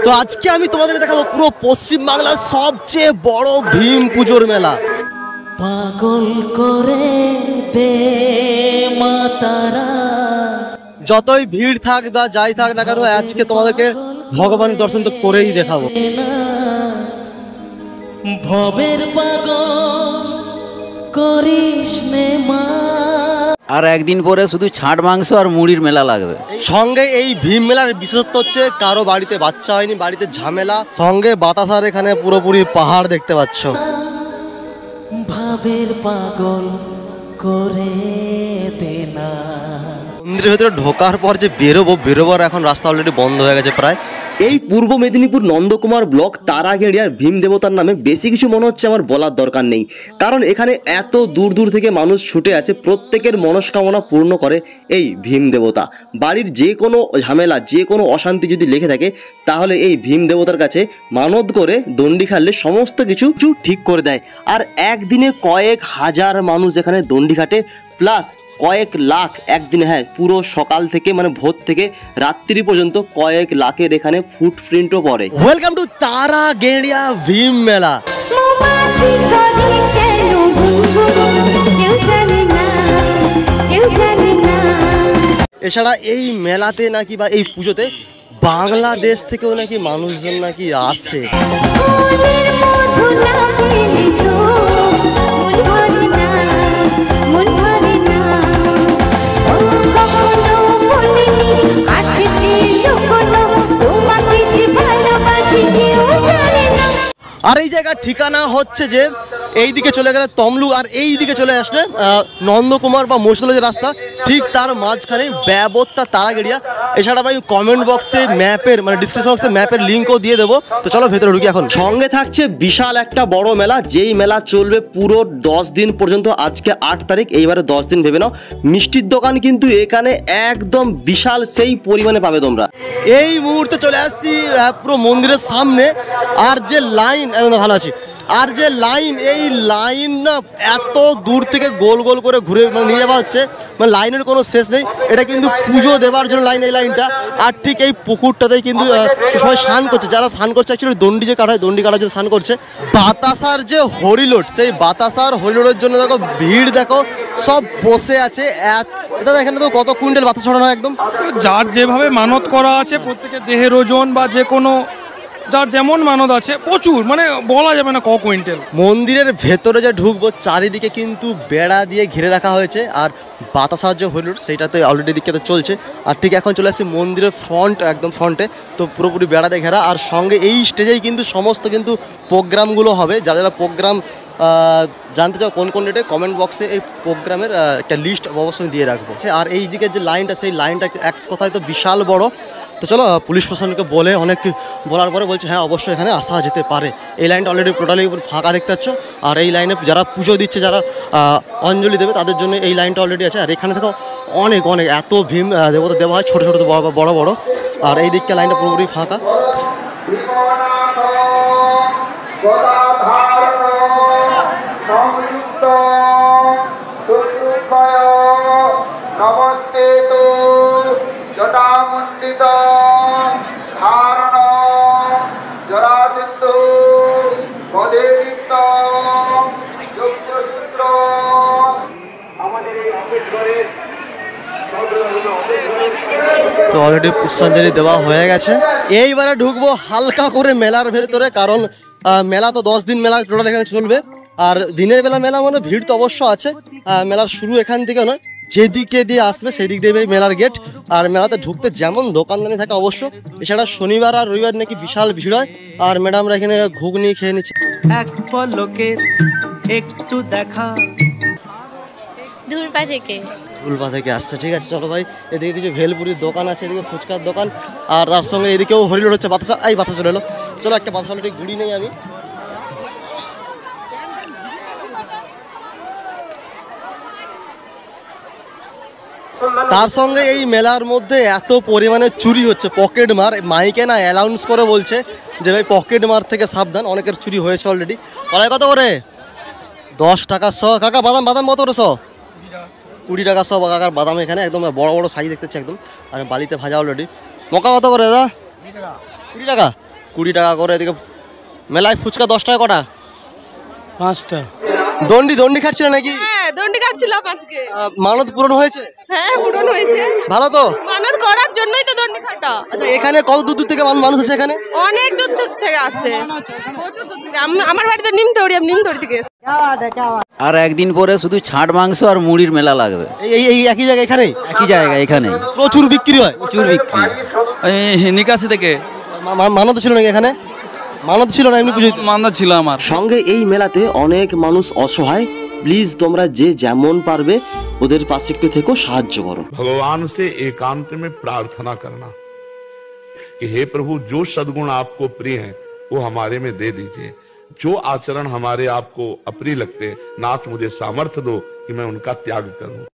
তো আজকে আমি তোমাদেরকে দেখাবো পুরো পশ্চিম বাংলার সবচেয়ে বড় ভীম পুজোর মেলা। পাগল করে দে মা তারা। যতই ভিড় থাক বা যাই থাক না কেন, আজকে তোমাদেরকে ভগবানের দর্শন তো করেই দেখাবো। ভবের পাগল করিস নে মা। আর একদিন পরে শুধু ছাট মাংস আর মুড়ির মেলা লাগবে। সঙ্গে এই ভীম মেলার বিশেষত্ব হচ্ছে কারো বাড়িতে বাচ্চা হয়নি, বাড়িতে ঝামেলা, সঙ্গে বাতাসার এখানে পুরোপুরি পাহাড় দেখতে পাচ্ছ। ভাবের পাগল করে দে না। মন্দিরের ভেতরে ঢোকার পর যে বেরোবার এখন রাস্তা অলরেডি বন্ধ হয়ে গেছে প্রায়। এই পূর্ব মেদিনীপুর নন্দকুমার ব্লক তারাগেড়িয়ার ভীম দেবতার নামে বেশি কিছু মনে হচ্ছে আমার বলার দরকার নেই, কারণ এখানে এত দূর দূর থেকে মানুষ ছুটে আসে, প্রত্যেকের মনস্কামনা পূর্ণ করে এই ভীম দেবতা। বাড়ির যে কোনো ঝামেলা, যে কোনো অশান্তি যদি লেগে থাকে, তাহলে এই ভীম দেবতার কাছে মানত করে দণ্ডি খাটলে সমস্ত কিছু ঠিক করে দেয়। আর একদিনে কয়েক হাজার মানুষ এখানে দণ্ডি খাটে, প্লাস কয়েক লাখ একদিনে, হ্যাঁ পুরো সকাল থেকে মানে ভোর থেকে রাত্রি পর্যন্ত কয়েক লাখের এখানে ফুটপ্রিন্টও পড়ে। ওয়েলকাম টু তারাগেড়িয়া ভীম মেলা। এছাড়া এই মেলাতে নাকি বা এই পুজোতে বাংলাদেশ থেকেও নাকি মানুষজন নাকি আসছে। আর এই জায়গার ঠিকানা হচ্ছে যে এই দিকে চলে গেলে তমলুক, আর এই দিকে চলে আসলে নন্দকুমার বা মহিষাদলের যে রাস্তা, ঠিক তার মাঝখানে ব্যবত্তা তারাগেড়িয়া। এছাড়া ভাই কমেন্ট বক্সে ম্যাপের মানে ডিসক্রিপশন বক্সে ম্যাপের লিঙ্কও দিয়ে দেবো। তো চলো ভেতরে ঢুকি এখন। সঙ্গে থাকছে বিশাল একটা বড় মেলা, যেই মেলা চলবে পুরো 10 দিন পর্যন্ত। আজকে 8 তারিখ, এইবারে 10 দিন ভেবে নাও। মিষ্টির দোকান কিন্তু এখানে একদম বিশাল সেই পরিমাণে পাবে তোমরা। এই মুহূর্তে চলে আসছি পুরো মন্দিরের সামনে, আর যে লাইন, একদম ভালো আছি, আর যে লাইন, এই লাইন না এত দূর থেকে গোল গোল করে ঘুরে মানে নিয়ে যাওয়া হচ্ছে, মানে লাইনের কোনো শেষ নেই। এটা কিন্তু পুজো দেওয়ার জন্য লাইন, এই লাইনটা। আর ঠিক এই পুকুরটাতেই কিন্তু সবাই স্নান করছে, যারা স্নান করছে অ্যাকচুয়ালি দণ্ডি যে কাটা হয়, দণ্ডি কাটার জন্য স্নান করছে। বাতাসার যে হরিলোট, সেই বাতাসার হরিলোটের জন্য দেখো ভিড়, দেখো সব বসে আছে। এটা এখানে তো কত কুইন্টাল বাতাস ছড়ানো হয়, একদম যার যেভাবে মানত করা আছে, প্রত্যেকের দেহের ওজন বা যে কোনো যার যেমন মানত আছে, প্রচুর, মানে বলা যাবে না ক কুইন্টাল। মন্দিরের ভেতরে যে ঢুকবো চারিদিকে কিন্তু বেড়া দিয়ে ঘিরে রাখা হয়েছে, আর বাতাসার যে হইল সেইটা তো অলরেডি দিকে তো চলছে। আর ঠিক এখন চলে আসছে মন্দিরের ফ্রন্ট, একদম ফ্রন্টে, তো পুরোপুরি বেড়া দিয়ে ঘেরা। আর সঙ্গে এই স্টেজেই কিন্তু সমস্ত কিন্তু প্রোগ্রামগুলো হবে। যারা যারা প্রোগ্রাম জানতে চাও কোন কোন ডেটে, কমেন্ট বক্সে এই প্রোগ্রামের একটা লিস্ট অবশ্যই দিয়ে রাখবো। আর এই দিকে যে লাইনটা, সেই লাইনটা এক কথায় তো বিশাল বড়। তো চলো পুলিশ প্রশাসনকে বলে অনেক বলার পরে বলছে হ্যাঁ অবশ্যই এখানে আসা যেতে পারে। এই লাইনটা অলরেডি টোটালি ফাঁকা দেখতে পাচ্ছ। আর এই লাইনে যারা পুজো দিচ্ছে, যারা অঞ্জলি দেবে, তাদের জন্য এই লাইনটা অলরেডি আছে। আর এখানে থেকে অনেক অনেক এত ভীম দেবতা দেওয়া হয়, ছোটো ছোটো বড় বড়। আর এই দিকটা লাইনটা পুরোপুরি ফাঁকা। তো অলরেডি পুষ্পাঞ্জলি দেওয়া হয়ে গেছে। এইবারে ঢুকবো হালকা করে মেলার ভেতরে, কারণ মেলা তো 10 দিন মেলা টোটাল এখানে চলবে। আর দিনের বেলা মেলা মানে ভিড় তো অবশ্য আছে। মেলার শুরু এখান থেকে নয়, যেদিকে দিয়ে আসবে সেই দিক দিয়ে মেলার গেট। আর মেলাতে ঢুকতে যেমন দোকানদানি থাকে অবশ্য, এছাড়া শনিবার আর রবিবার নাকি বিশাল ভিড় হয়। আর ম্যাডামরা এখানে ঘুগনি খেয়ে নিচ্ছে। এক পলকে একটু দেখা। উলপা থেকে আসছে, ঠিক আছে চলো ভাই। এদিকে কিছু ভেলপুরির দোকান আছে, এদিকে ফুচকার দোকান, আর তার সঙ্গে এদিকেও হরিলোট হচ্ছে। বাতাসা, এই বাতাসা চলে এলো। চলো একটা বাতাসা অলরেডি গুড়ি নেই আমি। তার সঙ্গে এই মেলার মধ্যে এত পরিমাণে চুরি হচ্ছে, পকেট মার, মাইকে না অ্যানাউন্স করে বলছে যে ভাই পকেট মার থেকে সাবধান, অনেকের চুরি হয়েছে অলরেডি। কলাই কত করে? 10 টাকা শ। কাকা বাদাম বাদাম কত করে শ? 20 টাকা শ কাকার বাদাম এখানে, একদম বড় বড় সাইজ দেখতেছে একদম। আর বালিতে ভাজা অলরেডি। মকা কত করে দাদা? 20 টাকা। 20 টাকা করে, এদিকে মেলায় ফুচকা 10 টাকা কটা? 5টা। দণ্ডি খাচ্ছিল নাকি? হ্যাঁ দণ্ডি কাটছিলাম আজকে। মানত পূরণ হয়েছে? হ্যাঁ পূরণ হয়েছে। ভালো তো? মানত করার জন্যই তো দণ্ডি কাটা। আচ্ছা এখানে কত দূর দূর থেকে মানুষ আছে এখানে? অনেক দূর দূর থেকে আসে, প্রচুর দূর থেকে। আমার বাড়ি তো নিমতৌড়ি, আমি নিমতৌড়ি থেকে এসেছি। আর একদিন পরে শুধু ছাট মাংস আর মুড়ির মেলা লাগবে এই একই জায়গায় এখানেই? একই জায়গায় এখানে প্রচুর বিক্রি হয়? প্রচুর বিক্রি। নিকাশি থেকে মানত ছিল নাকি এখানে? মানত ছিল না এমনি পুজো? মান্দা ছিল আমার। সঙ্গে এই মেলাতে অনেক মানুষ অসহায়। প্লিজ তোমরা যে যেমন পারবে ওদের পাশে একটু থেকো, সাহায্য করো। भगवान से एकांत में प्रार्थना करना कि हे प्रभु, जो सद्गुण आपको प्रिय हैं वो हमारे में दे दीजिए, जो आचरण हमारे आपको अप्रिय लगते हैं नाथ मुझे सामर्थ्य दो कि मैं उनका त्याग करूं।